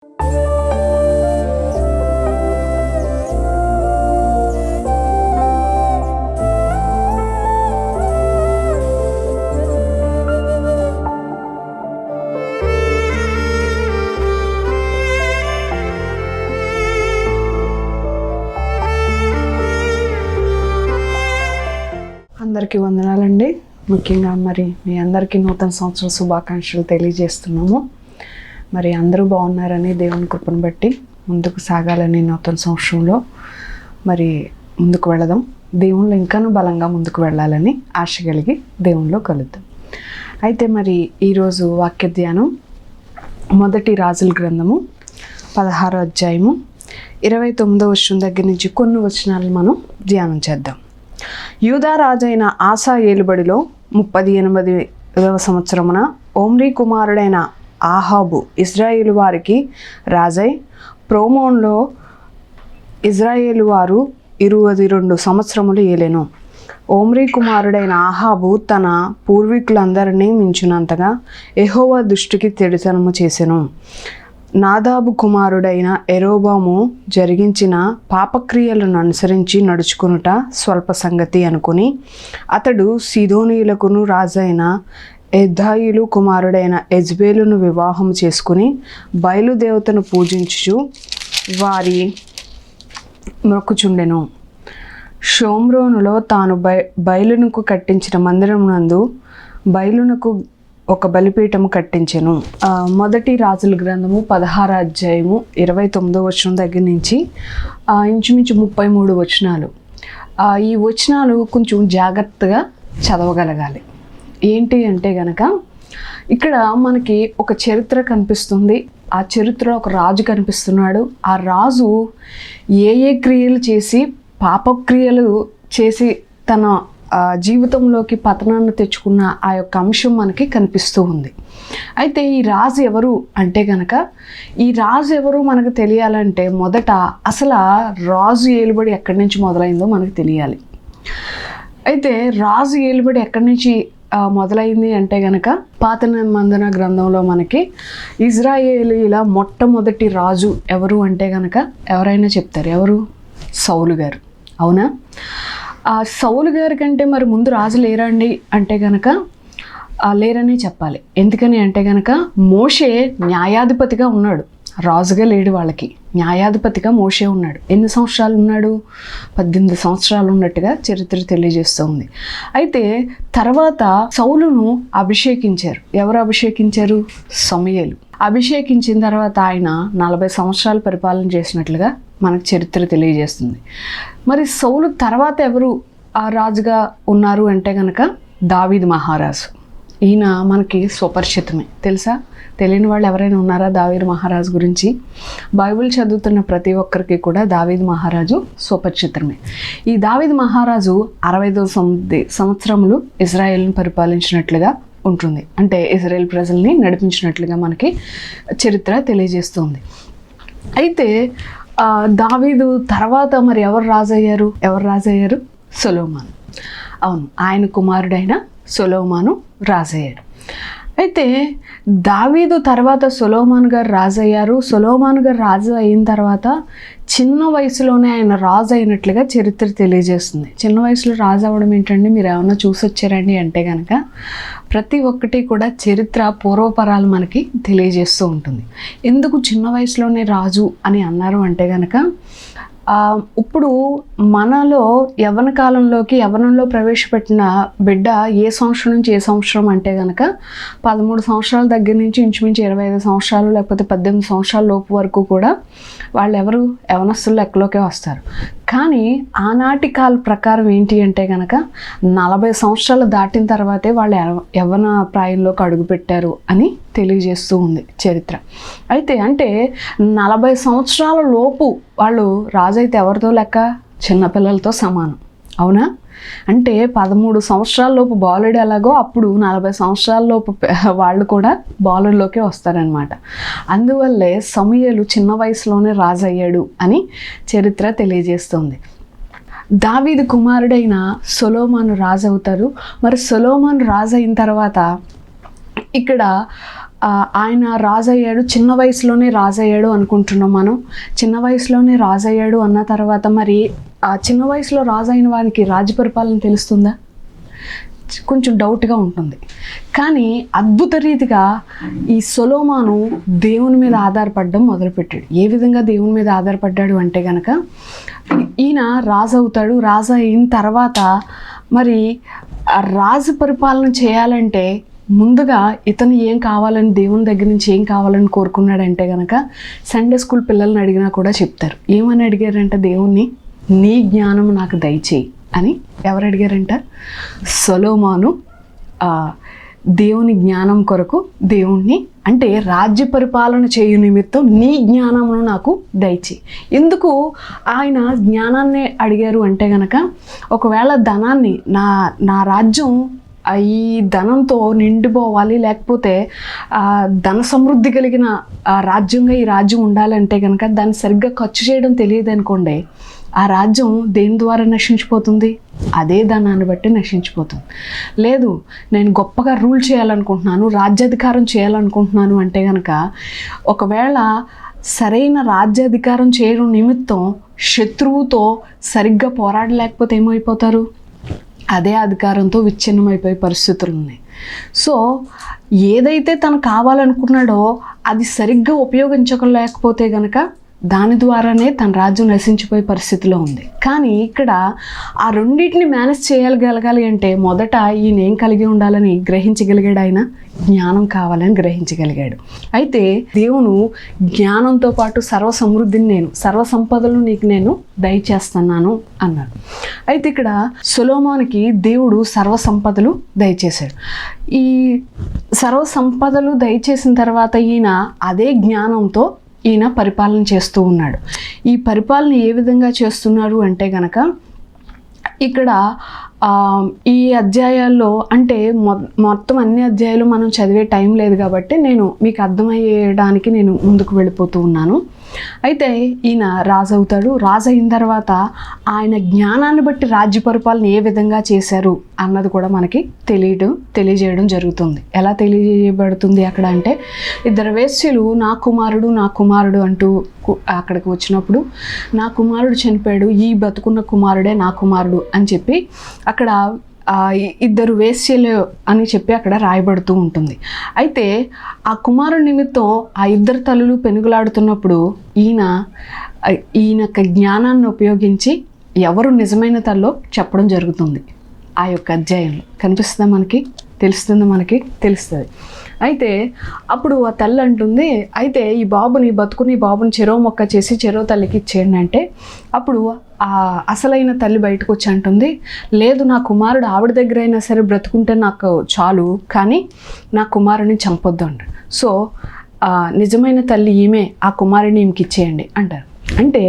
అందరికీ వందనాలండి. ముఖ్యంగా మరి మీ అందరికీ నూతన సంవత్సర శుభాకాంక్షలు తెలియజేస్తున్నాము. మరి అందరూ బాగున్నారని దేవుని కృపను బట్టి ముందుకు సాగాలని నూతన సంవత్సరంలో మరి ముందుకు వెళదాం. దేవుళ్ళు ఇంకానూ బలంగా ముందుకు వెళ్ళాలని ఆశ కలిగి దేవునిలో కలుద్దాం. అయితే మరి ఈరోజు వాక్య ధ్యానం మొదటి రాజుల గ్రంథము 16వ అధ్యాయము 29వ వచనం దగ్గర నుంచి కొన్ని వచనాలు మనం ధ్యానం చేద్దాం. యూదా రాజైన ఆసా ఏలుబడిలో 38వ సంవత్సరమున ఓమ్రీ కుమారుడైన ఆహాబు ఇజ్రాయేలు వారికి రాజై ప్రోమోన్లో ఇజ్రాయేలు వారు 22 సంవత్సరములు ఏలెను. ఓమ్రీ కుమారుడైన ఆహాబు తన పూర్వీకులందరినీ మించినంతగా యెహోవా దృష్టికి చెడుతనము చేసెను. నాదాబు కుమారుడైన యెరోబాము జరిగించిన పాపక్రియలను అనుసరించి నడుచుకునుట స్వల్ప సంగతి అనుకుని అతడు సీదోనీయులకును రాజైన ఎద్దాయిలు కుమారుడైన యెజ్బేలును వివాహం చేసుకుని బయలుదేవతను పూజించుచు వారి మొక్కుచుండెను. షోమ్రోనులో తాను బయలునకు కట్టించిన మందిరమునందు బయలునకు ఒక బలిపీఠము కట్టించెను. మొదటి రాజుల గ్రంథము 16వ అధ్యాయము 29వ వచనం దగ్గర నుంచి ఇంచుమించు 33 వచనాలు. ఈ వచనాలు కొంచెం జాగ్రత్తగా చదవగలగాలి. ఏంటి అంటే గనక ఇక్కడ మనకి ఒక చరిత్ర కనిపిస్తుంది. ఆ చరిత్రలో ఒక రాజు కనిపిస్తున్నాడు. ఆ రాజు ఏ క్రియలు చేసి పాపక్రియలు చేసి తన జీవితంలోకి పతనాన్ని తెచ్చుకున్న ఆ యొక్క అంశం మనకి కనిపిస్తూ ఉంది. అయితే ఈ రాజు ఎవరు అంటే కనుక ఈ రాజు ఎవరు మనకు తెలియాలంటే మొదట అసలు రాజు ఏలుబడి ఎక్కడి నుంచి మొదలైందో మనకు తెలియాలి. అయితే రాజు ఏలుబడి ఎక్కడి నుంచి మొదలైంది అంటే కనుక పాత నిబంధన గ్రంథంలో మనకి ఇజ్రాయేలీల మొట్టమొదటి రాజు ఎవరు అంటే కనుక ఎవరైనా చెప్తారు, ఎవరు? సౌలు గారు. అవునా? ఆ సౌలు గారి కంటే మరి ముందు రాజు లేరండి అంటే కనుక లేరని చెప్పాలి. ఎందుకని అంటే కనుక మోషే న్యాయాధిపతిగా ఉన్నాడు, రాజుగా లేడు. వాళ్ళకి న్యాయాధిపతిగా మోషే ఉన్నాడు. ఎన్ని సంవత్సరాలు ఉన్నాడు? 18 సంవత్సరాలు ఉన్నట్టుగా చరిత్ర తెలియజేస్తుంది. అయితే తర్వాత సౌలును అభిషేకించారు. ఎవరు అభిషేకించారు? సమూయేలు. అభిషేకించిన తర్వాత ఆయన 40 సంవత్సరాలు పరిపాలన చేసినట్లుగా మనకు చరిత్ర తెలియజేస్తుంది. మరి సౌలు తర్వాత ఎవరు ఆ రాజుగా ఉన్నారు అంటే కనుక దావీదు మహారాజు. ఈయన మనకి స్వపరిచితమే. తెలుసా? తెలియని వాళ్ళు ఎవరైనా ఉన్నారా దావీదు మహారాజు గురించి? బైబిల్ చదువుతున్న ప్రతి ఒక్కరికి కూడా దావీదు మహారాజు స్వపరిచితమే. ఈ దావీదు మహారాజు 65 సంవత్సరములు ఇజ్రాయేల్ని పరిపాలించినట్లుగా ఉంటుంది. అంటే ఇజ్రాయేల్ ప్రజల్ని నడిపించినట్లుగా మనకి చరిత్ర తెలియజేస్తుంది. అయితే దావీదు తర్వాత మరి ఎవరు రాజయ్యారు? సొలొమోను. అవును, ఆయన కుమారుడైన సొలొమోను రాజయ్యాడు. అయితే దావీదు తర్వాత సొలొమోను గారు రాజయ్యారు. సొలొమోను గారు రాజు అయిన తర్వాత చిన్న వయసులోనే ఆయన రాజు అయినట్లుగా చరిత్ర తెలియజేస్తుంది. చిన్న వయసులో రాజు అవ్వడం ఏంటండి? మీరు ఏమన్నా చూసి వచ్చారండి అంటే కనుక ప్రతి ఒక్కటి కూడా చరిత్ర పూర్వపరాలు మనకి తెలియజేస్తూ ఉంటుంది. ఎందుకు చిన్న వయసులోనే రాజు అని అన్నారు అంటే కనుక ఇప్పుడు మనలో యవ్వనంలో ప్రవేశపెట్టిన బిడ్డ ఏ సంవత్సరం నుంచి ఏ సంవత్సరం అంటే కనుక 13 సంవత్సరాల దగ్గర నుంచి ఇంచుమించు 25 సంవత్సరాలు లేకపోతే 18 సంవత్సరాల లోపు వరకు కూడా వాళ్ళు ఎవరు యవనస్తులు లెక్కలోకే వస్తారు. కానీ ఆనాటి కాల ప్రకారం ఏంటి అంటే కనుక 40 సంవత్సరాలు దాటిన తర్వాతే వాళ్ళు యవ్వన ప్రాయంలోకి అడుగుపెట్టారు అని తెలియజేస్తూ ఉంది చరిత్ర. అయితే అంటే 40 సంవత్సరాల లోపు వాళ్ళు రాజు అయితే ఎవరితో లెక్క? చిన్నపిల్లలతో సమానం. అవునా? అంటే 13 సంవత్సరాల లోపు బాలుడు ఎలాగో అప్పుడు 40 సంవత్సరాల లోపు వాళ్ళు కూడా బాలుడిలోకే వస్తారనమాట. అందువల్లే సమూయేలు చిన్న వయసులోనే రాజు అయ్యాడు అని చరిత్ర తెలియజేస్తుంది. దావీదు కుమారుడైన సొలొమోను రాజు అవుతారు. మరి సొలొమోను రాజు అయిన తర్వాత ఇక్కడ ఆయన రాజయ్యాడు, చిన్న వయసులోనే రాజయ్యాడు అనుకుంటున్నాం మనం. చిన్న వయసులోనే రాజయ్యాడు అన్న తర్వాత మరి ఆ చిన్న వయసులో రాజు అయిన వారికి రాజ్య పరిపాలన తెలుస్తుందా? కొంచెం డౌట్గా ఉంటుంది. కానీ అద్భుత రీతిగా ఈ సొలొమోను దేవుని మీద ఆధారపడడం మొదలుపెట్టాడు. ఏ విధంగా దేవుని మీద ఆధారపడ్డాడు అంటే కనుక, ఈయన రాజు అవుతాడు. రాజు అయిన తర్వాత మరి ఆ రాజు పరిపాలన చేయాలంటే ముందుగా ఇతను ఏం కావాలని, దేవుని దగ్గర నుంచి ఏం కావాలని కోరుకున్నాడంటే కనుక, సండే స్కూల్ పిల్లల్ని అడిగినా కూడా చెప్తారు. ఏమని అడిగారంట దేవుణ్ణి? నీ జ్ఞానం నాకు దయచేయి అని. ఎవరు అడిగారంట? సొలొమోను దేవుని జ్ఞానం కొరకు దేవుణ్ణి, అంటే రాజ్య పరిపాలన చేయు నిమిత్తం నీ జ్ఞానమును నాకు దయచేయి. ఎందుకు ఆయన జ్ఞానాన్ని అడిగారు అంటే గనక, ఒకవేళ ధనాన్ని నా రాజ్యం ఈ ధనంతో నిండిపోవాలి, లేకపోతే ధన సమృద్ధి కలిగిన రాజ్యంగా ఈ రాజ్యం ఉండాలంటే కనుక దాన్ని సరిగ్గా ఖర్చు చేయడం తెలియదు అనుకోండి, ఆ రాజ్యం దేని ద్వారా నశించిపోతుంది? అదే ధనాన్ని బట్టి నశించిపోతుంది. లేదు, నేను గొప్పగా రూల్ చేయాలనుకుంటున్నాను, రాజ్యాధికారం చేయాలనుకుంటున్నాను అంటే కనుక, ఒకవేళ సరైన రాజ్యాధికారం చేయడం నిమిత్తం శత్రువుతో సరిగ్గా పోరాడలేకపోతే ఏమైపోతారు? అదే అధికారంతో విచ్ఛిన్నమైపోయే పరిస్థితులు ఉన్నాయి. సో ఏదైతే తను కావాలనుకున్నాడో అది సరిగ్గా ఉపయోగించలేకపోతే కనుక దాని ద్వారానే తన రాజ్యం నశించిపోయే పరిస్థితిలో ఉంది. కానీ ఇక్కడ ఆ రెండింటిని మేనేజ్ చేయగలగాలి అంటే మొదట ఈయన ఏం కలిగి ఉండాలని గ్రహించగలిగాడు? ఆయన జ్ఞానం కావాలని గ్రహించగలిగాడు. అయితే దేవుడు జ్ఞానంతో పాటు సర్వ సమృద్ధిని, సర్వ సంపదలు నీకు నేను దయచేస్తున్నాను అన్నాడు. అయితే ఇక్కడ సొలొమోనుకి దేవుడు సర్వ సంపదలు దయచేశాడు. ఈ సర్వ సంపదలు దయచేసిన తర్వాత ఈయన అదే జ్ఞానంతో ఈయన పరిపాలన చేస్తూ ఉన్నాడు. ఈ పరిపాలన ఏ విధంగా చేస్తున్నాడు అంటే గనక, ఇక్కడ ఈ అధ్యాయాల్లో అంటే మొత్తం అన్ని అధ్యాయాలు మనం చదివే టైం లేదు కాబట్టి నేను మీకు అర్థమయ్యడానికి నేను ముందుకు వెళ్ళిపోతూ ఉన్నాను. అయితే ఈయన రాజు అవుతాడు. రాజు అయిన తర్వాత ఆయన జ్ఞానాన్ని బట్టి రాజ్య పరిపాలన ఏ విధంగా చేశారు అన్నది కూడా మనకి తెలియజేయడం జరుగుతుంది. ఎలా తెలియజేయబడుతుంది అక్కడ అంటే, ఇద్దరు వేశ్యలు నా కుమారుడు అంటూ అక్కడికి వచ్చినప్పుడు, నా కుమారుడు చనిపోయాడు, ఈ బతుకున్న కుమారుడే నా కుమారుడు అని చెప్పి అక్కడ ఇద్దరు వేశ్యలు అని చెప్పి అక్కడ రాయబడుతూ ఉంటుంది. అయితే ఆ కుమారుడి నిమిత్తం ఆ ఇద్దరు తల్లులు పెనుగులాడుతున్నప్పుడు ఈయన జ్ఞానాన్ని ఉపయోగించి ఎవరు నిజమైన తల్లో చెప్పడం జరుగుతుంది. ఆ యొక్క అధ్యాయంలో కనిపిస్తుందా మనకి? తెలుస్తుంది. అయితే అప్పుడు ఆ తల్లి అంటుంది, అయితే ఈ బాబుని చెరో మొక్క చేసి చెరో తల్లికి ఇచ్చేయండి అంటే, అప్పుడు ఆ అసలైన తల్లి బయటకు వచ్చి అంటుంది, లేదు, నా కుమారుడు ఆవిడ దగ్గర అయినా సరే బ్రతుకుంటే నాకు చాలు, కానీ నా కుమారుని చంపొద్దు అంటారు. సో నిజమైన తల్లి ఈమె, ఆ కుమారుని ఈమెకి ఇచ్చేయండి అంటారు. అంటే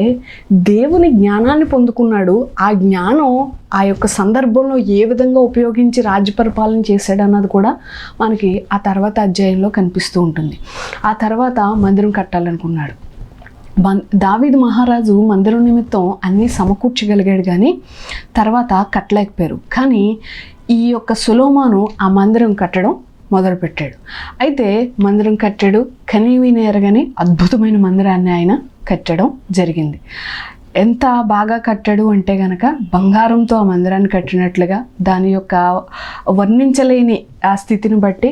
దేవుని జ్ఞానాన్ని పొందుకున్నాడు. ఆ జ్ఞానం ఆ యొక్క సందర్భంలో ఏ విధంగా ఉపయోగించి రాజ్య పరిపాలన చేశాడు అన్నది కూడా మనకి ఆ తర్వాత అధ్యాయంలో కనిపిస్తూ ఉంటుంది. ఆ తర్వాత మందిరం కట్టాలనుకున్నాడు. దావీదు మహారాజు మందిరం నిమిత్తం అన్నీ సమకూర్చగలిగాడు, కానీ తర్వాత కట్టలేకపోయారు. కానీ ఈ యొక్క సొలొమోను ఆ మందిరం కట్టడం మొదలుపెట్టాడు. అయితే మందిరం కట్టాడు. కనీవిని ఎరగని అద్భుతమైన మందిరాన్ని ఆయన కట్టడం జరిగింది. ఎంత బాగా కట్టాడు అంటే గనక, బంగారంతో ఆ మందిరాన్ని కట్టినట్లుగా దాని యొక్క వర్ణించలేని ఆ స్థితిని బట్టి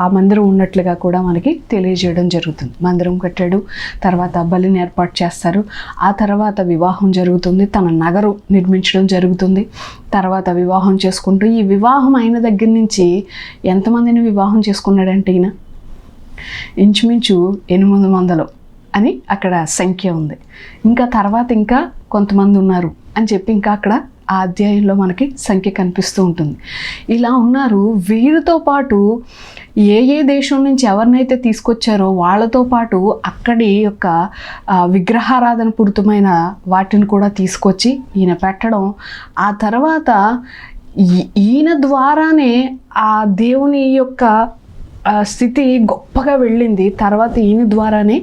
ఆ మందిరం ఉన్నట్లుగా కూడా మనకి తెలియజేయడం జరుగుతుంది. మందిరం కట్టాడు, తర్వాత బలిని ఏర్పాటు చేస్తారు, ఆ తర్వాత వివాహం జరుగుతుంది, తన నగరు నిర్మించడం జరుగుతుంది, తర్వాత వివాహం చేసుకుంటూ, ఈ వివాహం అయిన దగ్గర నుంచి ఎంతమందిని వివాహం చేసుకున్నాడంటే ఈయన ఇంచుమించు 800 అని అక్కడ సంఖ్య ఉంది. ఇంకా తర్వాత ఇంకా కొంతమంది ఉన్నారు అని చెప్పి ఇంకా అక్కడ ఆ అధ్యాయంలో మనకి సంఖ్య కనిపిస్తూ ఉంటుంది. ఇలా ఉన్నారు. వీరితో పాటు ఏ దేశం నుంచి ఎవరినైతే తీసుకొచ్చారో వాళ్ళతో పాటు అక్కడి యొక్క విగ్రహారాధన పూరితమైన వాటిని కూడా తీసుకొచ్చి ఈయన పెట్టడం, ఆ తర్వాత ఈయన ద్వారానే ఆ దేవుని యొక్క స్థితి గొప్పగా వెళ్ళింది. తర్వాత ఈయన ద్వారానే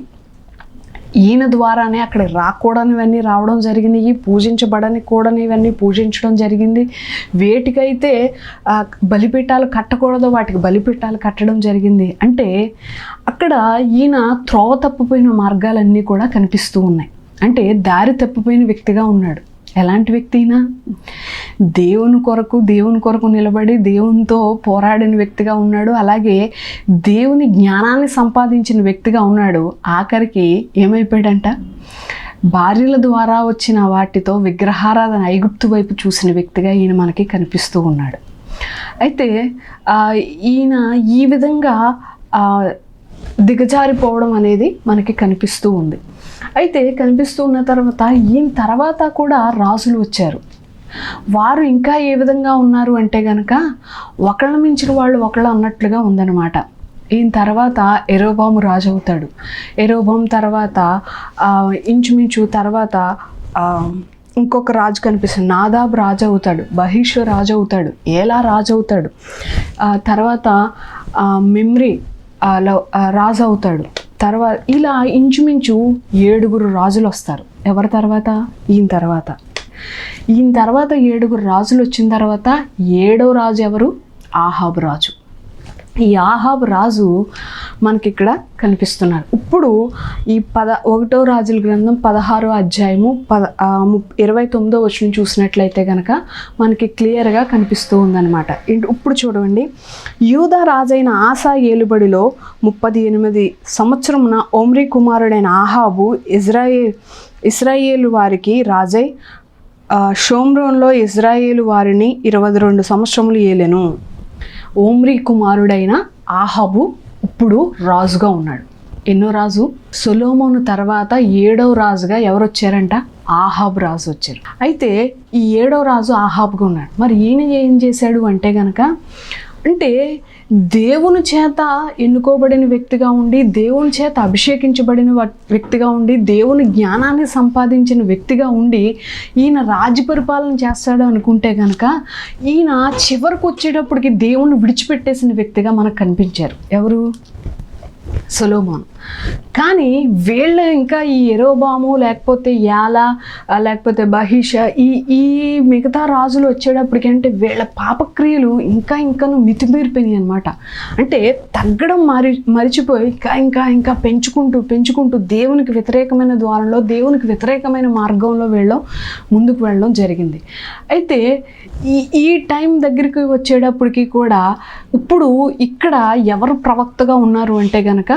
ఈయన ద్వారానే అక్కడికి రాకూడనివన్నీ రావడం జరిగినాయి, పూజించబడనికూడనివన్నీ పూజించడం జరిగింది. వేటికైతే బలిపీఠాలు కట్టకూడదో వాటికి బలిపీఠాలు కట్టడం జరిగింది. అంటే అక్కడ ఈయన త్రోవ తప్పిపోయిన మార్గాలన్నీ కూడా కనిపిస్తూ ఉన్నాయి. అంటే దారి తప్పిపోయిన వ్యక్తిగా ఉన్నాడు. ఎలాంటి వ్యక్తి అయినా దేవుని కొరకు నిలబడి దేవునితో పోరాడిన వ్యక్తిగా ఉన్నాడు. అలాగే దేవుని జ్ఞానాన్ని సంపాదించిన వ్యక్తిగా ఉన్నాడు. ఆఖరికి ఏమైపోయాడంట, భార్యల ద్వారా వచ్చిన వాటితో విగ్రహారాధన ఐగుప్తు వైపు చూసిన వ్యక్తిగా ఈయన మనకి కనిపిస్తూ ఉన్నాడు. అయితే ఈయన ఈ విధంగా దిగజారిపోవడం అనేది మనకి కనిపిస్తూ ఉంది. అయితే కనిపిస్తూ ఉన్న తర్వాత ఈయన తర్వాత కూడా రాజులు వచ్చారు. వారు ఇంకా ఏ విధంగా ఉన్నారు అంటే కనుక ఒకళ్ళ మించిన వాళ్ళు ఒకళ్ళు అన్నట్లుగా ఉందన్నమాట. ఈయన తర్వాత యెరోబాము రాజు అవుతాడు. యెరోబాము తర్వాత ఇంచుమించు తర్వాత ఇంకొక రాజు కనిపిస్తుంది, నాదాబ్ రాజు అవుతాడు, బహీష్ రాజు అవుతాడు, ఏలా రాజు అవుతాడు, తర్వాత మిమ్రి రాజు అవుతాడు. తర్వాత ఇలా ఇంచుమించు 7 రాజులు వస్తారు. ఎవరి తర్వాత? ఈయన తర్వాత 7 రాజులు వచ్చిన తర్వాత 7వ రాజు ఎవరు? ఆహాబు రాజు. ఈ ఆహాబు రాజు మనకి ఇక్కడ కనిపిస్తున్నారు. ఇప్పుడు ఈ 1వ రాజుల గ్రంథం 16వ అధ్యాయము 29వ వచనం చూసినట్లయితే కనుక మనకి క్లియర్గా కనిపిస్తూ ఉందన్నమాట. ఇప్పుడు చూడండి, యూదా రాజైన ఆసా ఏలుబడిలో 38 సంవత్సరమున ఒమ్రీ కుమారుడైన ఆహాబు ఇశ్రాయేలు వారికి రాజై షోమ్రోన్లో ఇశ్రాయేలు వారిని 22 సంవత్సరములు ఏలెను. ఒమ్రీ కుమారుడైన ఆహాబు ఇప్పుడు రాజుగా ఉన్నాడు. ఎన్నో రాజు? సొలొమోను తర్వాత 7వ రాజుగా ఎవరు వచ్చారంట? ఆహాబు రాజు వచ్చారు. అయితే ఈ 7వ రాజు ఆహాబుగా ఉన్నాడు. మరి ఈయన ఏం చేశాడు అంటే కనుక, అంటే దేవుని చేత ఎన్నుకోబడిన వ్యక్తిగా ఉండి, దేవుని చేత అభిషేకించబడిన వ్యక్తిగా ఉండి, దేవుని జ్ఞానాన్ని సంపాదించిన వ్యక్తిగా ఉండి ఈయన రాజ్య పరిపాలన చేస్తాడు అనుకుంటే కనుక ఈయన చివరికి వచ్చేటప్పటికి దేవుణ్ణి విడిచిపెట్టేసిన వ్యక్తిగా మనకు కనిపించారు. ఎవరు? సొలొమోను. కానీ వీళ్ళు ఇంకా ఈ యెరోబాము లేకపోతే యాలా లేకపోతే బహీష ఈ మిగతా రాజులు వచ్చేటప్పటికి అంటే వీళ్ళ పాపక్రియలు ఇంకాను మితిమీరిపోయినాయి అనమాట. అంటే తగ్గడం మరిచిపోయి ఇంకా పెంచుకుంటూ దేవునికి వ్యతిరేకమైన ద్వారంలో, దేవునికి వ్యతిరేకమైన మార్గంలో ముందుకు వెళ్ళడం జరిగింది. అయితే ఈ టైం దగ్గరికి వచ్చేటప్పటికి కూడా ఇప్పుడు ఇక్కడ ఎవరు ప్రవక్తగా ఉన్నారు అంటే గనక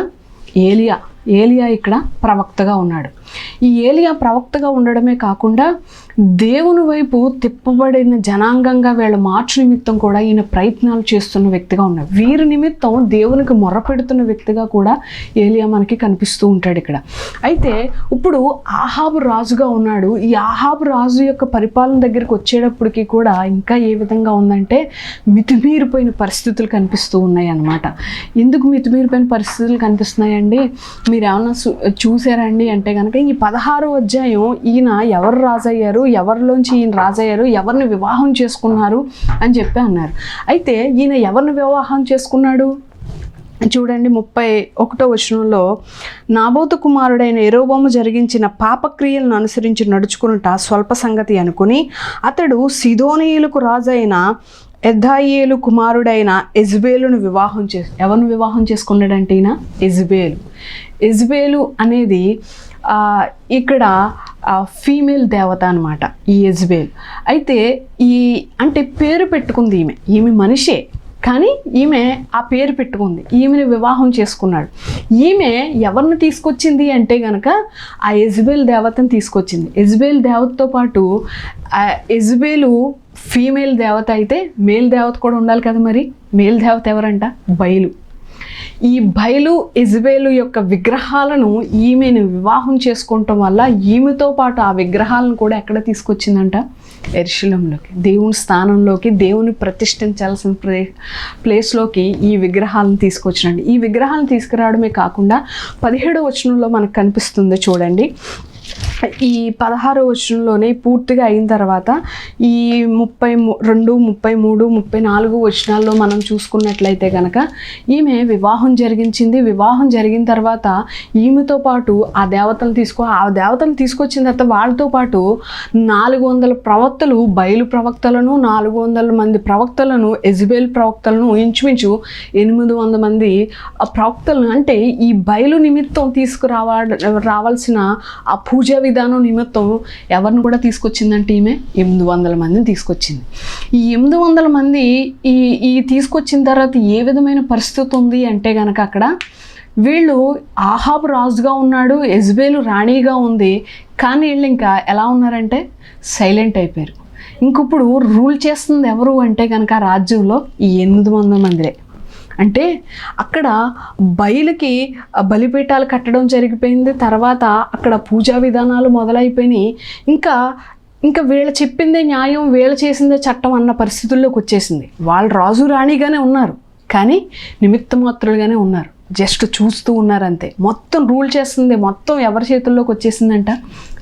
ఏలియా ఇక్కడ ప్రవక్తగా ఉన్నాడు. ఈ ఏలియా ప్రవక్తగా ఉండడమే కాకుండా దేవుని వైపు తిప్పబడిన జనాంగంగా వీళ్ళ మార్చు నిమిత్తం కూడా ఈయన ప్రయత్నాలు చేస్తున్న వ్యక్తిగా ఉన్నాడు. వీరి నిమిత్తం దేవునికి మొర్రపెడుతున్న వ్యక్తిగా కూడా ఏలియా మనకి కనిపిస్తూ ఉంటాడు ఇక్కడ. అయితే ఇప్పుడు ఆహాబు రాజుగా ఉన్నాడు. ఈ ఆహాబు రాజు యొక్క పరిపాలన దగ్గరికి వచ్చేటప్పటికి కూడా ఇంకా ఏ విధంగా ఉందంటే మితిమీరిపోయిన పరిస్థితులు కనిపిస్తూ ఉన్నాయి అన్నమాట. ఎందుకు మితిమీరిపోయిన పరిస్థితులు కనిపిస్తున్నాయండి? మీరు ఏమన్నా చూసారండి అంటే కనుక ఈ 16వ అధ్యాయం ఈయన ఎవరు రాజయ్యారు, ఎవరిలోంచి ఈయన రాజయ్యారు, ఎవరిని వివాహం చేసుకున్నారు అని చెప్పి అన్నారు. అయితే ఈయన ఎవరిని వివాహం చేసుకున్నాడు చూడండి, 31వ వచనంలో, నాబోతు కుమారుడైన యెరోబాము జరిగించిన పాపక్రియలను అనుసరించి నడుచుకునుట స్వల్ప సంగతి అనుకుని అతడు సిదోనీయులకు రాజైన ఎద్దాయేలు కుమారుడైన యెజ్బేలును ఎవరిని వివాహం చేసుకున్నాడంటే ఈయన యెజ్బేలు అనేది ఇక్కడ ఫీమేల్ దేవత అనమాట ఈ యెజ్బేల్. అయితే అంటే పేరు పెట్టుకుంది ఈమె మనిషే, కానీ ఈమె ఆ పేరు పెట్టుకుంది, ఈమెను వివాహం చేసుకున్నాడు. ఈమె ఎవరిని తీసుకొచ్చింది అంటే కనుక ఆ యెజ్బేల్ దేవతను తీసుకొచ్చింది. యెజ్బేల్ దేవతతో పాటు యెజ్బేలు ఫీమేల్ దేవత అయితే మేల్ దేవత కూడా ఉండాలి కదా. మరి మేల్ దేవత ఎవరంట? బయలు. ఈ బయలు యెజ్బేలు యొక్క విగ్రహాలను ఈమెను వివాహం చేసుకోవటం వల్ల ఈమెతో పాటు ఆ విగ్రహాలను కూడా ఎక్కడ తీసుకొచ్చిందంట? యెరూషలేములోకి, దేవుని స్థానంలోకి, దేవుని ప్రతిష్ఠించాల్సిన ప్లేస్లోకి ఈ విగ్రహాలను తీసుకొచ్చినండి. ఈ విగ్రహాలను తీసుకురావడమే కాకుండా 17వ వచనంలో మనకు కనిపిస్తుంది చూడండి, ఈ 16వ వచనంలోనే పూర్తిగా అయిన తర్వాత ఈ 32, 33, 34 వచనాల్లో మనం చూసుకున్నట్లయితే కనుక ఈమె వివాహం జరిగిన తర్వాత ఈమెతో పాటు ఆ దేవతలు తీసుకొచ్చిన తర్వాత వాళ్ళతో పాటు 400 ప్రవక్తలు, బయలు ప్రవక్తలను, 400 మంది ప్రవక్తలను, యెజబెల్ ప్రవక్తలను, ఇంచుమించు 800 మంది ప్రవక్తలను, అంటే ఈ బయలు నిమిత్తం రావాల్సిన ఆ పూజా విధానం నిమిత్తం ఎవరిని కూడా తీసుకొచ్చిందంటే ఈమె 800 మందిని తీసుకొచ్చింది. ఈ 800 మంది ఈ తీసుకొచ్చిన తర్వాత ఏ విధమైన పరిస్థితి ఉంది అంటే కనుక అక్కడ వీళ్ళు ఆహాబు రాజుగా ఉన్నాడు, యెజబెలు రాణిగా ఉంది, కానీ వీళ్ళు ఇంకా ఎలా ఉన్నారంటే సైలెంట్ అయిపోయారు. ఇంకప్పుడు రూల్ చేస్తుంది ఎవరు అంటే కనుక రాజ్యంలో ఈ 800 మందిరే. అంటే అక్కడ బయలుకి బలిపీఠాలు కట్టడం జరిగిపోయింది. తర్వాత అక్కడ పూజా విధానాలు మొదలైపోయినాయి. ఇంకా వీళ్ళు చెప్పిందే న్యాయం, వీళ్ళు చేసిందే చట్టం అన్న పరిస్థితుల్లోకి వచ్చేసింది. వాళ్ళు రాజు రాణిగానే ఉన్నారు, కానీ నిమిత్త మాత్రులుగానే ఉన్నారు, జస్ట్ చూస్తూ ఉన్నారంతే. మొత్తం రూల్ చేస్తుంది మొత్తం ఎవరి చేతుల్లోకి వచ్చేసిందంట?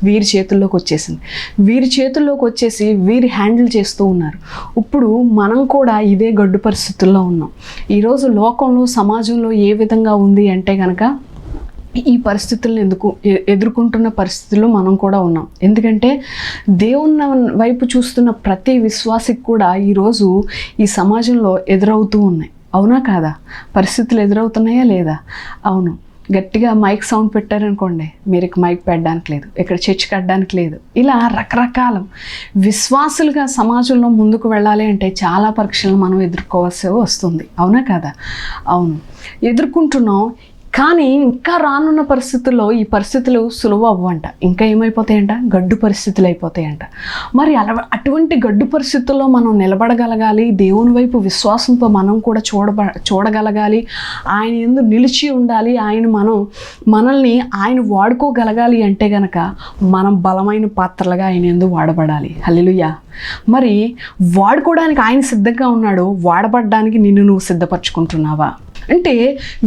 వీరి చేతుల్లోకి వచ్చేసింది. వీరి చేతుల్లోకి వచ్చేసి వీరి హ్యాండిల్ చేస్తూ ఉన్నారు. ఇప్పుడు మనం కూడా ఇదే గడ్డు పరిస్థితుల్లో ఉన్నాం. ఈరోజు లోకంలో, సమాజంలో ఏ విధంగా ఉంది అంటే కనుక ఈ పరిస్థితులను ఎదుర్కొంటున్న పరిస్థితుల్లో మనం కూడా ఉన్నాం. ఎందుకంటే దేవుని వైపు చూస్తున్న ప్రతి విశ్వాసికి కూడా ఈరోజు ఈ సమాజంలో ఎదురవుతూ ఉన్నాయి. అవునా కాదా? పరిస్థితులు ఎదురవుతున్నాయా లేదా? అవును. గట్టిగా మైక్ సౌండ్ పెట్టారనుకోండి, మీరు మైక్ పెట్టడానికి లేదు, ఇక్కడ చర్చ్ కట్టడానికి లేదు. ఇలా రకరకాల విశ్వాసులుగా సమాజంలో ముందుకు వెళ్ళాలి అంటే చాలా పరీక్షలు మనం ఎదుర్కోవాల్సి వస్తుంది. అవునా కాదా? అవును, ఎదుర్కొంటున్నాం. కానీ ఇంకా రానున్న పరిస్థితుల్లో ఈ పరిస్థితులు సులువు అవ్వంట. ఇంకా ఏమైపోతాయంట? గడ్డు పరిస్థితులు అయిపోతాయంట. మరి అటువంటి గడ్డు పరిస్థితుల్లో మనం నిలబడగలగాలి. దేవుని వైపు విశ్వాసంతో మనం కూడా చూడగలగాలి. ఆయన యందు నిలిచి ఉండాలి. మనల్ని ఆయన వాడుకోగలగాలి అంటే గనక మనం బలమైన పాత్రలుగా ఆయన యందు వాడబడాలి. హల్లెలూయా. మరి వాడుకోవడానికి ఆయన సిద్ధంగా ఉన్నాడు. వాడబడ్డానికి నిన్ను నువ్వు సిద్ధపరచుకుంటున్నావా? అంటే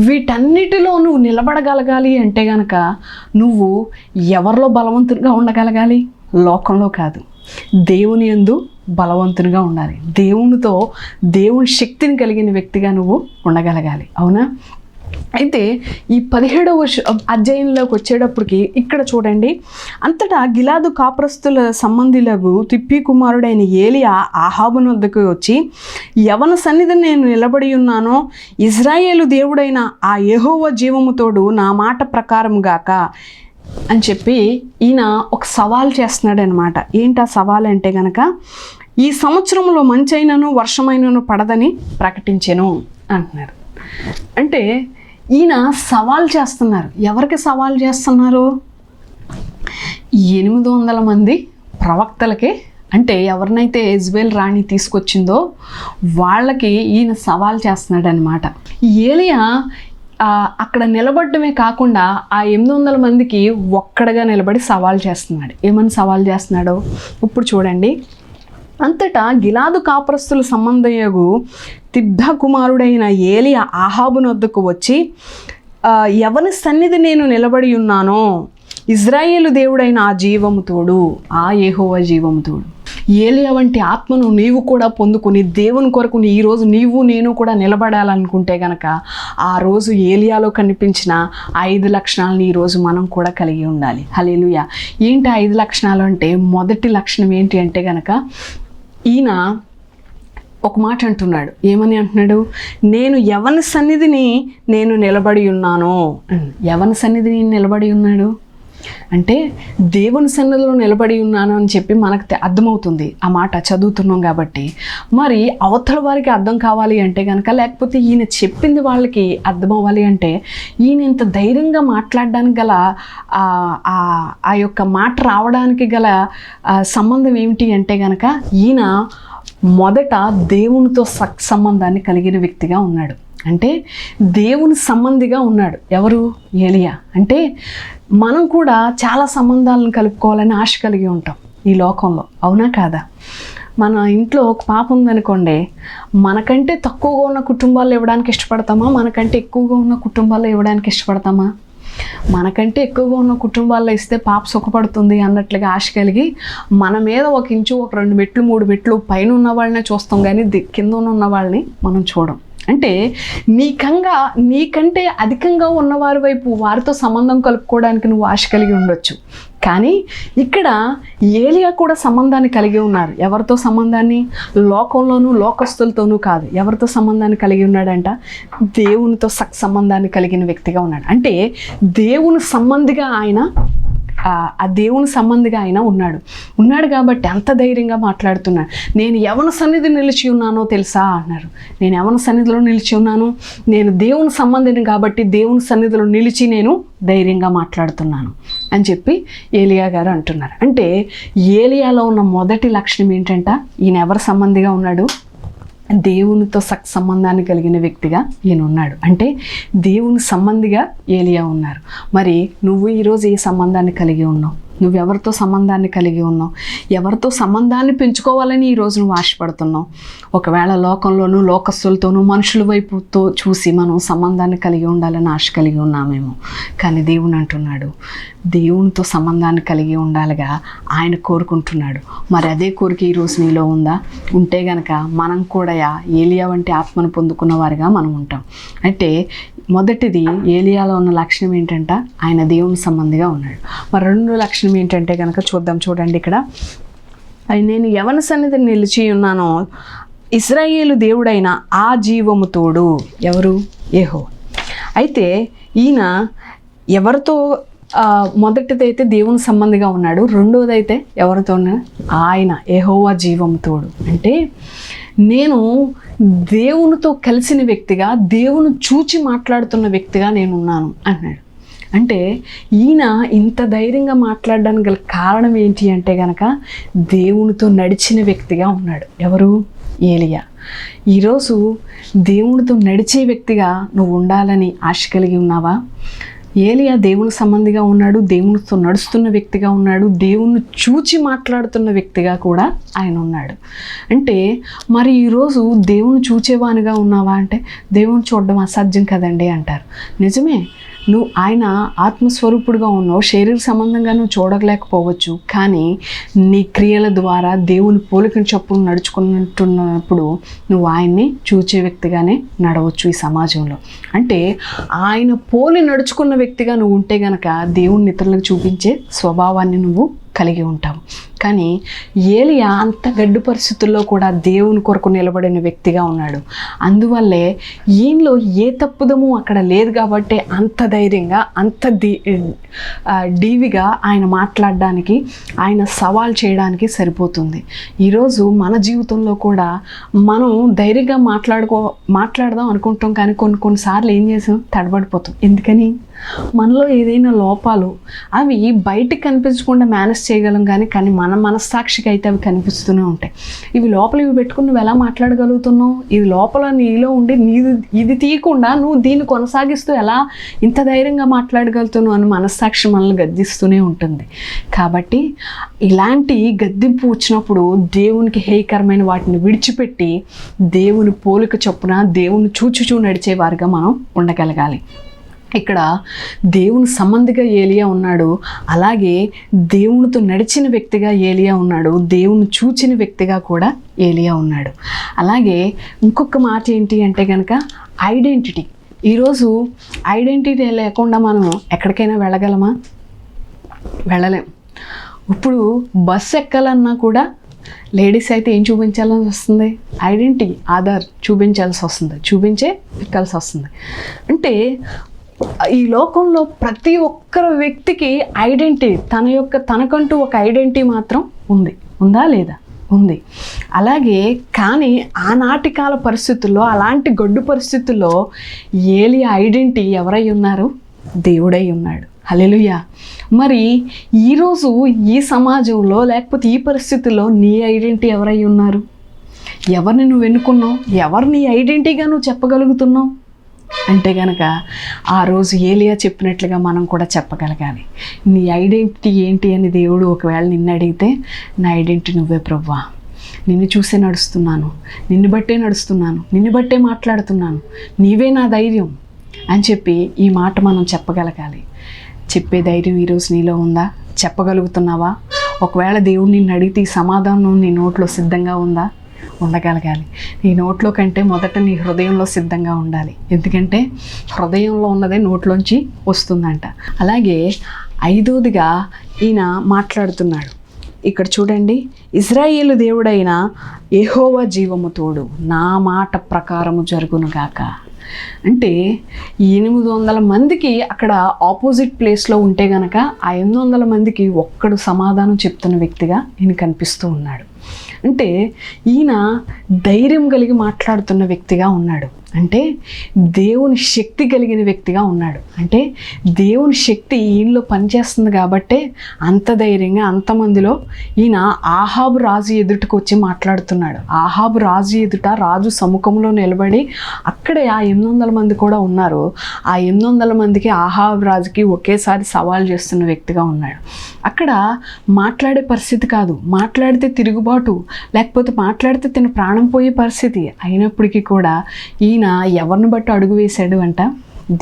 వీటన్నిటిలో నువ్వు నిలబడగలగాలి అంటే గనక నువ్వు ఎవరిలో బలవంతుడిగా ఉండగలగాలి? లోకంలో కాదు, దేవుని యందు బలవంతునిగా ఉండాలి. దేవుని శక్తిని కలిగిన వ్యక్తిగా నువ్వు ఉండగలగాలి. అవునా? అయితే ఈ 17వ అధ్యాయంలోకి వచ్చేటప్పటికి ఇక్కడ చూడండి, అంతటా గిలాదు కాపురస్తుల సంబంధిలకు తిప్పి కుమారుడైన ఏలియా ఆహాబు వద్దకు వచ్చి, యవన సన్నిధిని నేను నిలబడి ఉన్నానో, ఇజ్రాయేలు దేవుడైన ఆ యెహోవా జీవముతోడు నా మాట ప్రకారం గాక అని చెప్పి ఈయన ఒక సవాల్ చేస్తున్నాడు అనమాట. ఏంటి ఆ సవాల్ అంటే కనుక, ఈ సంవత్సరంలో మంచైనను వర్షమైనను పడదని ప్రకటించెను అంటున్నారు. అంటే ఈయన సవాల్ చేస్తున్నారు. ఎవరికి సవాల్ చేస్తున్నారు? 800 మంది ప్రవక్తలకి. అంటే ఎవరినైతే యెజబెల్ రాణి తీసుకొచ్చిందో వాళ్ళకి ఈయన సవాల్ చేస్తున్నాడు అనమాట. ఏలియా అక్కడ నిలబడమే కాకుండా ఆ 800 మందికి ఒక్కడగా నిలబడి సవాల్ చేస్తున్నాడు. ఏమని సవాల్ చేస్తున్నాడో ఇప్పుడు చూడండి. అంతటా గిలాదు కాపురస్తుల సంబంధయ్యగు తిబ్ధ కుమారుడైన ఏలియా ఆహాబు వద్దకు వచ్చి, ఎవరి సన్నిధి నేను నిలబడి ఉన్నానో, ఇజ్రాయేలు దేవుడైన ఆ జీవము తోడు, ఆ యెహోవా జీవము తోడు. ఏలియా వంటి ఆత్మను నీవు కూడా పొందుకుని దేవుని కొరకు ఈరోజు నీవు నేను కూడా నిలబడాలనుకుంటే గనక ఆ రోజు ఏలియాలో కనిపించిన 5 లక్షణాలను ఈరోజు మనం కూడా కలిగి ఉండాలి. హల్లెలూయా. ఏంటి 5 లక్షణాలు అంటే, మొదటి లక్షణం ఏంటి అంటే గనక ఈయన ఒక మాట అంటున్నాడు. ఏమని అంటున్నాడు? నేను యవన సన్నిధిని నేను నిలబడి ఉన్నాను. యవన సన్నిధిని నిలబడి ఉన్నాడు అంటే దేవుని సన్నిధిలో నిలబడి ఉన్నాను అని చెప్పి మనకు అర్థమవుతుంది. ఆ మాట చదువుతున్నాం కాబట్టి. మరి అవతల వారికి అర్థం కావాలి అంటే కనుక, లేకపోతే ఈయన చెప్పింది వాళ్ళకి అర్థం అవ్వాలి అంటే, ఈయన ఇంత ధైర్యంగా మాట్లాడడానికి గల ఆ యొక్క మాట రావడానికి గల సంబంధం ఏమిటి అంటే కనుక, ఈయన మొదట దేవునితో సంబంధాన్ని కలిగిన వ్యక్తిగా ఉన్నాడు. అంటే దేవుని సంబంధిగా ఉన్నాడు. ఎవరు? ఏలియా. అంటే మనం కూడా చాలా సంబంధాలను కలుపుకోవాలని ఆశ కలిగి ఉంటాం ఈ లోకంలో. అవునా కాదా? మన ఇంట్లో ఒక పాప ఉందనుకోండి, మనకంటే తక్కువగా ఉన్న కుటుంబాల్లో ఇవ్వడానికి ఇష్టపడతామా? మనకంటే ఎక్కువగా ఉన్న కుటుంబాల్లో ఇవ్వడానికి ఇష్టపడతామా? మనకంటే ఎక్కువగా ఉన్న కుటుంబాల్లో ఇస్తే పాప సుఖపడుతుంది అన్నట్లుగా ఆశ కలిగి మన మీద 1 ఇంచు 2 మెట్లు 3 మెట్లు పైన ఉన్న వాళ్ళనే చూస్తాం, కానీ కింద ఉన్న వాళ్ళని మనం చూడం. అంటే నీకంటే అధికంగా ఉన్నవారి వైపు వారితో సంబంధం కలుపుకోవడానికి నువ్వు ఆశ కలిగి ఉండొచ్చు. కానీ ఇక్కడ ఏలియా కూడా సంబంధాన్ని కలిగి ఉన్నారు. ఎవరితో సంబంధాన్ని? లోకంలోనూ లోకస్తులతోనూ కాదు. ఎవరితో సంబంధాన్ని కలిగి ఉన్నాడంట? దేవునితో సంబంధాన్ని కలిగిన వ్యక్తిగా ఉన్నాడు. అంటే దేవుని సంబంధిగా ఆయన ఉన్నాడు కాబట్టి అంత ధైర్యంగా మాట్లాడుతున్నాడు. నేను ఎవరి సన్నిధి నిలిచి ఉన్నానో తెలుసా అన్నారు. నేను ఎవరి సన్నిధిలో నిలిచి ఉన్నాను? నేను దేవుని సంబంధిని కాబట్టి దేవుని సన్నిధిలో నిలిచి నేను ధైర్యంగా మాట్లాడుతున్నాను అని చెప్పి ఏలియా గారు అంటున్నారు. అంటే ఏలియాలో ఉన్న మొదటి లక్షణం ఏంటంట? ఈయన ఎవరి సంబంధిగా ఉన్నాడు? దేవునితో సంబంధాన్ని కలిగిన వ్యక్తిగా ఈయన ఉన్నాడు. అంటే దేవుని సంబంధిగా ఏలియా ఉన్నారు. మరి నువ్వు ఈరోజు ఏ సంబంధాన్ని కలిగి ఉన్నావు? నువ్వెవరితో సంబంధాన్ని కలిగి ఉన్నావు? ఎవరితో సంబంధాన్ని పెంచుకోవాలని ఈరోజు నువ్వు ఆశపడుతున్నావు? ఒకవేళ లోకంలోనూ లోకస్తులతోనూ మనుషుల వైపుతో చూసి మనం సంబంధాన్ని కలిగి ఉండాలని ఆశ కలిగి ఉన్నామేమో. కానీ దేవుని అంటున్నాడు, దేవునితో సంబంధాన్ని కలిగి ఉండాలిగా ఆయన కోరుకుంటున్నాడు. మరి అదే కోరిక ఈరోజు నీలో ఉందా? ఉంటే గనక మనం కూడా ఏలియా వంటి ఆత్మను పొందుకున్న వారిగా మనం ఉంటాం. అంటే మొదటిది ఏలియాలో ఉన్న లక్షణం ఏంటంట? ఆయన దేవుని సంబంధిగా ఉన్నాడు. మరి 2వ లక్షణం ఏంటంటే కనుక చూడండి ఇక్కడ. నేను ఎవరి సన్నిధిని నిలిచి ఉన్నానో ఇశ్రాయేలు దేవుడైన ఆ జీవము తోడు. ఎవరు? యెహోవా. అయితే ఈయన ఎవరితో? మొదటిదైతే దేవుని సంబంధిగా ఉన్నాడు. రెండవదైతే ఎవరితో? ఆయన యెహోవా జీవము తోడు. అంటే నేను దేవునితో కలిసిన వ్యక్తిగా, దేవుని చూచి మాట్లాడుతున్న వ్యక్తిగా నేను ఉన్నాను అన్నాడు. అంటే ఈయన ఇంత ధైర్యంగా మాట్లాడడానికి గల కారణం ఏంటి అంటే కనుక దేవునితో నడిచిన వ్యక్తిగా ఉన్నాడు. ఎవరు? ఏలియా. ఈరోజు దేవునితో నడిచే వ్యక్తిగా నువ్వు ఉండాలని ఆశ కలిగి ఉన్నావా? ఏలియా దేవుని సంబంధిగా ఉన్నాడు, దేవునితో నడుస్తున్న వ్యక్తిగా ఉన్నాడు, దేవుని చూచి మాట్లాడుతున్న వ్యక్తిగా కూడా ఆయన ఉన్నాడు. అంటే మరి ఈరోజు దేవుని చూచేవానిగా ఉన్నావా అంటే దేవుని చూడడం అసాధ్యం కదండి అంటారు. నిజమే, నువ్వు ఆయన ఆత్మస్వరూపుడుగా ఉన్నావు, శరీర సంబంధంగా నువ్వు చూడలేకపోవచ్చు. కానీ నీ క్రియల ద్వారా దేవుని పోలికను చొప్పున నడుచుకుంటున్నప్పుడు నువ్వు ఆయన్ని చూచే వ్యక్తిగానే నడవచ్చు ఈ సమాజంలో. అంటే ఆయన పోలి నడుచుకున్న వ్యక్తిగా నువ్వు ఉంటే గనక దేవుని ఇతరులకు చూపించే స్వభావాన్ని నువ్వు కలిగి ఉంటావు. కానీ ఏలియా అంత గడ్డు పరిస్థితుల్లో కూడా దేవుని కొరకు నిలబడిన వ్యక్తిగా ఉన్నాడు. అందువల్లే ఈయనలో ఏ తప్పుదము అక్కడ లేదు కాబట్టి అంత ధైర్యంగా, అంత డీవిగా ఆయన మాట్లాడడానికి, ఆయన సవాల్ చేయడానికి సరిపోతుంది. ఈరోజు మన జీవితంలో కూడా మనం ధైర్యంగా మాట్లాడదాం అనుకుంటాం, కానీ కొన్నిసార్లు ఏం చేసాం? తడబడిపోతాం. ఎందుకని? మనలో ఏదైనా లోపాలు అవి బయటకు కనిపించకుండా మేనేజ్ చేయగలం, కానీ మన మనస్సాక్షికి అయితే అవి కనిపిస్తూనే ఉంటాయి. ఇవి లోపల పెట్టుకుని నువ్వు ఎలా మాట్లాడగలుగుతున్నావు? ఇది లోపల నీలో ఉండి ఇది తీయకుండా నువ్వు దీన్ని కొనసాగిస్తూ ఎలా ఇంత ధైర్యంగా మాట్లాడగలుగుతున్నావు అని మనస్సాక్షి మనల్ని గద్దిస్తూనే ఉంటుంది. కాబట్టి ఇలాంటి గద్దింపు వచ్చినప్పుడు దేవునికి హేయకరమైన వాటిని విడిచిపెట్టి దేవుని పోలిక చొప్పున దేవుని చూచుచూ నడిచేవారుగా మనం ఉండగలగాలి. ఇక్కడ దేవుని సంబంధిగా ఏలియా ఉన్నాడు, అలాగే దేవునితో నడిచిన వ్యక్తిగా ఏలియా ఉన్నాడు, దేవుని చూచిన వ్యక్తిగా కూడా ఏలియా ఉన్నాడు. అలాగే ఇంకొక మాట ఏంటి అంటే కనుక ఐడెంటిటీ. ఈరోజు ఐడెంటిటీ లేకుండా మనం ఎక్కడికైనా వెళ్ళగలమా? వెళ్ళలేం. ఇప్పుడు బస్సు ఎక్కాలన్నా కూడా లేడీస్ అయితే ఏం చూపించాల్సి వస్తుంది? ఐడెంటిటీ, ఆధార్ చూపించాల్సి వస్తుంది, చూపించే ఎక్కాల్సి వస్తుంది. అంటే ఈ లోకంలో ప్రతి ఒక్కరి వ్యక్తికి ఐడెంటిటీ, తనకంటూ ఒక ఐడెంటిటీ మాత్రం ఉందా లేదా? ఉంది. అలాగే కానీ ఆనాటి కాల పరిస్థితుల్లో, అలాంటి గొడ్డు పరిస్థితుల్లో ఏలియా ఐడెంటిటీ ఎవరై ఉన్నారు? దేవుడై ఉన్నాడు. హల్లెలూయా. మరి ఈరోజు ఈ సమాజంలో లేకపోతే ఈ పరిస్థితుల్లో నీ ఐడెంటిటీ ఎవరై ఉన్నారు? ఎవరిని నువ్వు ఎన్నుకున్నావు? ఎవరిని ఐడెంటిటీగా నువ్వు చెప్పగలుగుతున్నావు అంటే కనుక ఆ రోజు ఏలియా చెప్పినట్లుగా మనం కూడా చెప్పగలగాలి. నీ ఐడెంటిటీ ఏంటి అని దేవుడు ఒకవేళ నిన్ను అడిగితే, నా ఐడెంటిటీ నువ్వే ప్రభువా, నిన్ను చూసే నడుస్తున్నాను, నిన్ను బట్టే నడుస్తున్నాను, నిన్ను బట్టే మాట్లాడుతున్నాను, నీవే నా ధైర్యం అని చెప్పి ఈ మాట మనం చెప్పగలగాలి. చెప్పే ధైర్యం ఈరోజు నీలో ఉందా? చెప్పగలుగుతున్నావా? ఒకవేళ దేవుడు నిన్ను అడిగితే ఈ సమాధానం నీ నోట్లో సిద్ధంగా ఉందా? ఉండగలగాలి. నీ నోట్లో కంటే మొదట నీ హృదయంలో సిద్ధంగా ఉండాలి. ఎందుకంటే హృదయంలో ఉన్నదే నోట్లోంచి వస్తుందంట. అలాగే 5వదిగా ఈయన మాట్లాడుతున్నాడు. ఇక్కడ చూడండి, ఇశ్రాయేలు దేవుడైన యెహోవా జీవము తోడు, నా మాట ప్రకారము జరుగునుగాక. అంటే 800 మందికి అక్కడ ఆపోజిట్ ప్లేస్లో ఉంటే గనక ఆ 800 మందికి ఒక్కడు సమాధానం చెప్తున్న వ్యక్తిగా ఈయన కనిపిస్తూ ఉన్నాడు. అంటే ఈయన ధైర్యం కలిగి మాట్లాడుతున్న వ్యక్తిగా ఉన్నాడు. అంటే దేవుని శక్తి కలిగిన వ్యక్తిగా ఉన్నాడు. అంటే దేవుని శక్తి ఈయనలో పనిచేస్తుంది కాబట్టే అంత ధైర్యంగా అంతమందిలో ఈయన ఆహాబు రాజు ఎదుటకు వచ్చి మాట్లాడుతున్నాడు. ఆహాబు రాజు ఎదుట రాజు సముఖంలో నిలబడి అక్కడే ఆ 800 మంది కూడా ఉన్నారు. ఆ 800 మందికి ఆహాబు రాజుకి ఒకేసారి సవాల్ చేస్తున్న వ్యక్తిగా ఉన్నాడు. అక్కడ మాట్లాడే పరిస్థితి కాదు, మాట్లాడితే తిరుగుబాటు, లేకపోతే మాట్లాడితే తన ప్రాణం పోయే పరిస్థితి. అయినప్పటికీ కూడా ఈయన ఎవరిని బట్టి అడుగు వేశాడు అంట?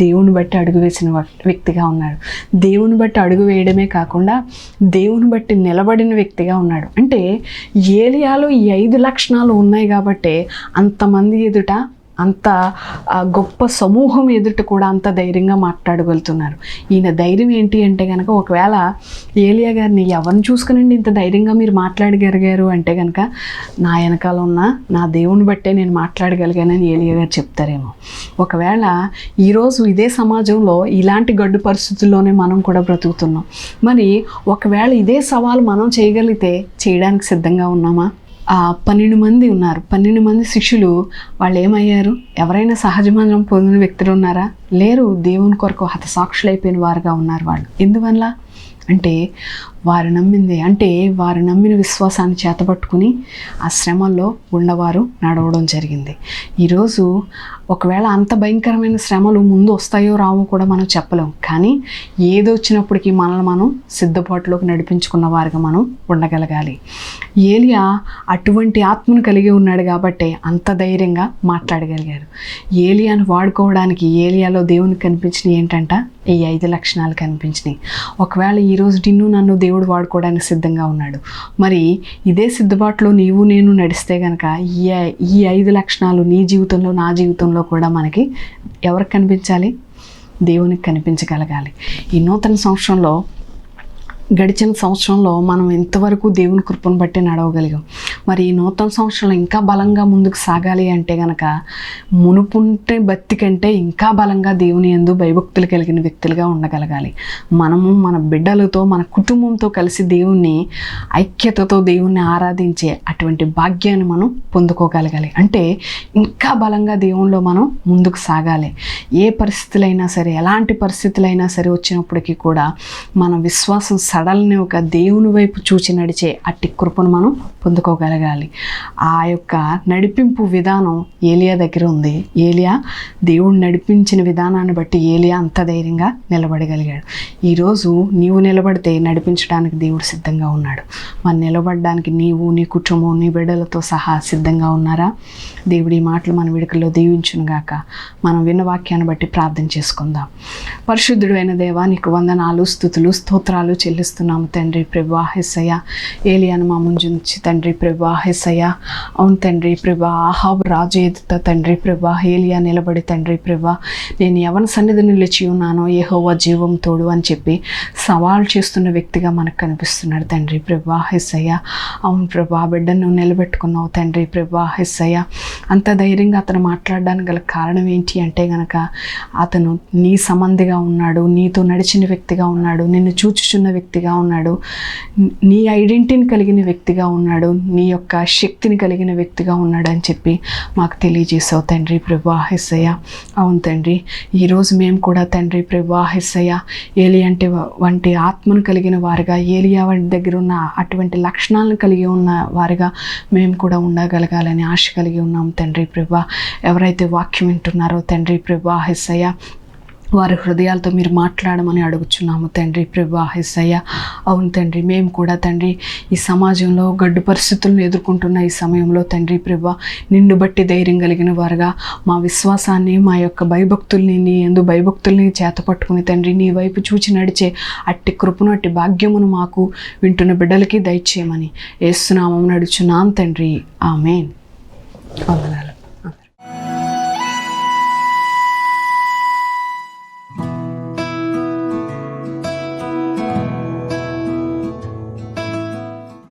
దేవుని బట్టి అడుగు వేసిన వ్యక్తిగా ఉన్నాడు. దేవుని బట్టి అడుగు వేయడమే కాకుండా దేవుని బట్టి నిలబడిన వ్యక్తిగా ఉన్నాడు. అంటే ఏలియాలో ఈ 5 లక్షణాలు ఉన్నాయి కాబట్టే అంతమంది ఎదుట, అంత గొప్ప సమూహం ఎదుట కూడా అంత ధైర్యంగా మాట్లాడగలుగుతున్నారు. ఈయన ధైర్యం ఏంటి అంటే కనుక, ఒకవేళ ఏలియా గారిని ఎవరిని చూసుకునండి ఇంత ధైర్యంగా మీరు మాట్లాడగలిగారు అంటే కనుక, నా వెనకాల ఉన్న నా దేవుని బట్టే నేను మాట్లాడగలిగానని ఏలియా గారు చెప్తారేమో. ఒకవేళ ఈరోజు ఇదే సమాజంలో ఇలాంటి గడ్డు పరిస్థితుల్లోనే మనం కూడా బ్రతుకుతున్నాం. మరి ఒకవేళ ఇదే సవాలు మనం చేయగలిగితే చేయడానికి సిద్ధంగా ఉన్నామా? 12 మంది ఉన్నారు. 12 మంది శిష్యులు వాళ్ళు ఏమయ్యారు? ఎవరైనా సహజమనం పొందిన వ్యక్తులు ఉన్నారా? లేరు. దేవుని కొరకు హతసాక్షులైపోయిన వారుగా ఉన్నారు వాళ్ళు. ఎందువల్ల అంటే వారు నమ్మింది, అంటే వారు నమ్మిన విశ్వాసాన్ని చేతపట్టుకుని ఆ శ్రమల్లో ఉన్నవారు నడవడం జరిగింది. ఈరోజు ఒకవేళ అంత భయంకరమైన శ్రమలు ముందు వస్తాయో రావో కూడా మనం చెప్పలేం. కానీ ఏది వచ్చినప్పటికీ మనల్ని మనం సిద్ధపాటులోకి నడిపించుకున్న వారిగా మనం ఉండగలగాలి. ఏలియా అటువంటి ఆత్మను కలిగి ఉన్నాడు కాబట్టి అంత ధైర్యంగా మాట్లాడగలిగాడు. ఏలియాను వాడుకోవడానికి ఏలియాలో దేవునికి కనిపించినవి ఏంటంట? ఈ 5 లక్షణాలు కనిపించినాయి. ఒకవేళ ఈరోజు నిన్ను నన్ను దేవుడు వాడుకోవడానికి సిద్ధంగా ఉన్నాడు. మరి ఇదే సిద్ధపాటులో నీవు నేను నడిస్తే కనుక ఈ 5 లక్షణాలు నీ జీవితంలో నా జీవితంలో కూడా మనకి ఎవరికి కనిపించాలి? దేవునికి కనిపించగలగాలి. ఈ నూతన సంవత్సరంలో, గడిచిన సంవత్సరంలో మనం ఎంతవరకు దేవుని కృపను బట్టి నడవగలిగాం. మరి ఈ నూతన సంవత్సరంలో ఇంకా బలంగా ముందుకు సాగాలి అంటే కనుక మునుపుంటే భక్తి కంటే ఇంకా బలంగా దేవుని యందు భయభక్తులు కలిగిన వ్యక్తులుగా ఉండగలగాలి. మనము మన బిడ్డలతో, మన కుటుంబంతో కలిసి దేవుణ్ణి ఐక్యతతో దేవుణ్ణి ఆరాధించే అటువంటి భాగ్యాన్ని మనం పొందుకోగలగాలి. అంటే ఇంకా బలంగా దేవునిలో మనం ముందుకు సాగాలి. ఏ పరిస్థితులైనా సరే, ఎలాంటి పరిస్థితులైనా సరే వచ్చినప్పటికీ కూడా మన విశ్వాసం సడల్ని ఒక దేవుని వైపు చూచి నడిచే అట్టి కృపను మనం పొందుకోగలగాలి. ఆ యొక్క నడిపింపు విధానం ఏలియా దగ్గర ఉంది. ఏలియా దేవుడు నడిపించిన విధానాన్ని బట్టి ఏలియా అంత ధైర్యంగా నిలబడగలిగాడు. ఈరోజు నీవు నిలబడితే నడిపించడానికి దేవుడు సిద్ధంగా ఉన్నాడు. మరి నిలబడడానికి నీవు, నీ కుటుంబం, నీ బిడ్డలతో సహా సిద్ధంగా ఉన్నారా? దేవుడి మాటలు మన విడుకల్లో దీవించునుగాక. మనం విన్న వాక్యాన్ని బట్టి ప్రార్థన చేసుకుందాం. పరిశుద్ధుడు అయిన దేవా, నీకు వందనాలు, స్తుతులు, స్తోత్రాలు చెల్లిస్తున్నాము తండ్రి. ప్రభా యేసయ్య, ఏలియాను మా ముందుంచి తండ్రి ప్రభా యేసయ్య, అవును తండ్రి ప్రభా, ఆహాబు రాజు ఎదుట తండ్రి ప్రభా ఏలియా నిలబడి తండ్రి ప్రభా, నేను ఎవరి సన్నిధిని నిలిచి ఉన్నానో యెహోవా జీవం తోడు అని చెప్పి సవాల్ చేస్తున్న వ్యక్తిగా మనకు కనిపిస్తున్నాడు తండ్రి ప్రభా యేసయ్య. అవును ప్రభా, బిడ్డను నువ్వు నిలబెట్టుకున్నావు తండ్రి ప్రభా యేసయ్య. అంత ధైర్యంగా అతను మాట్లాడడానికి గల కారణం ఏంటి అంటే గనక, అతను నీ సంబంధిగా ఉన్నాడు, నీతో నడిచిన వ్యక్తిగా ఉన్నాడు, నిన్ను చూచుచున్న వ్యక్తిగా ఉన్నాడు, నీ ఐడెంటిటీని కలిగిన వ్యక్తిగా ఉన్నాడు, నీ యొక్క శక్తిని కలిగిన వ్యక్తిగా ఉన్నాడు అని చెప్పి మాకు తెలియజేసావు తండ్రి ప్రభా యేసయ్య. అవును తండ్రి, ఈరోజు మేము కూడా తండ్రి ప్రభా యేసయ్య ఏలియా వంటి ఆత్మను కలిగిన వారుగా, ఏలియా వంటి దగ్గర ఉన్న అటువంటి లక్షణాలను కలిగి ఉన్న వారుగా మేము కూడా ఉండగలగాలని ఆశ కలిగి ఉన్నాం తండ్రి ప్రభా. ఎవరైతే వాక్యం వింటున్నారో తండ్రి ప్రభా యేసయ్య, వారి హృదయాలతో మీరు మాట్లాడమని అడుగుచున్నాము తండ్రి ప్రభా యేసయ్య. అవును తండ్రి, మేము కూడా తండ్రి ఈ సమాజంలో గడ్డు పరిస్థితులను ఎదుర్కొంటున్న ఈ సమయంలో తండ్రి ప్రభా, నిన్ను బట్టి ధైర్యం కలిగిన వారుగా మా విశ్వాసాన్ని, మా యొక్క భయభక్తుల్ని, నీ యందు భయభక్తుల్ని చేతపట్టుకుని తండ్రి నీ వైపు చూచి నడిచే అట్టి కృపను, అట్టి భాగ్యమును మాకు వింటున్న బిడ్డలకి దయచేయమని యేసు నామమున నడుచున్నాం తండ్రి. ఆమేన్. వందనాలు.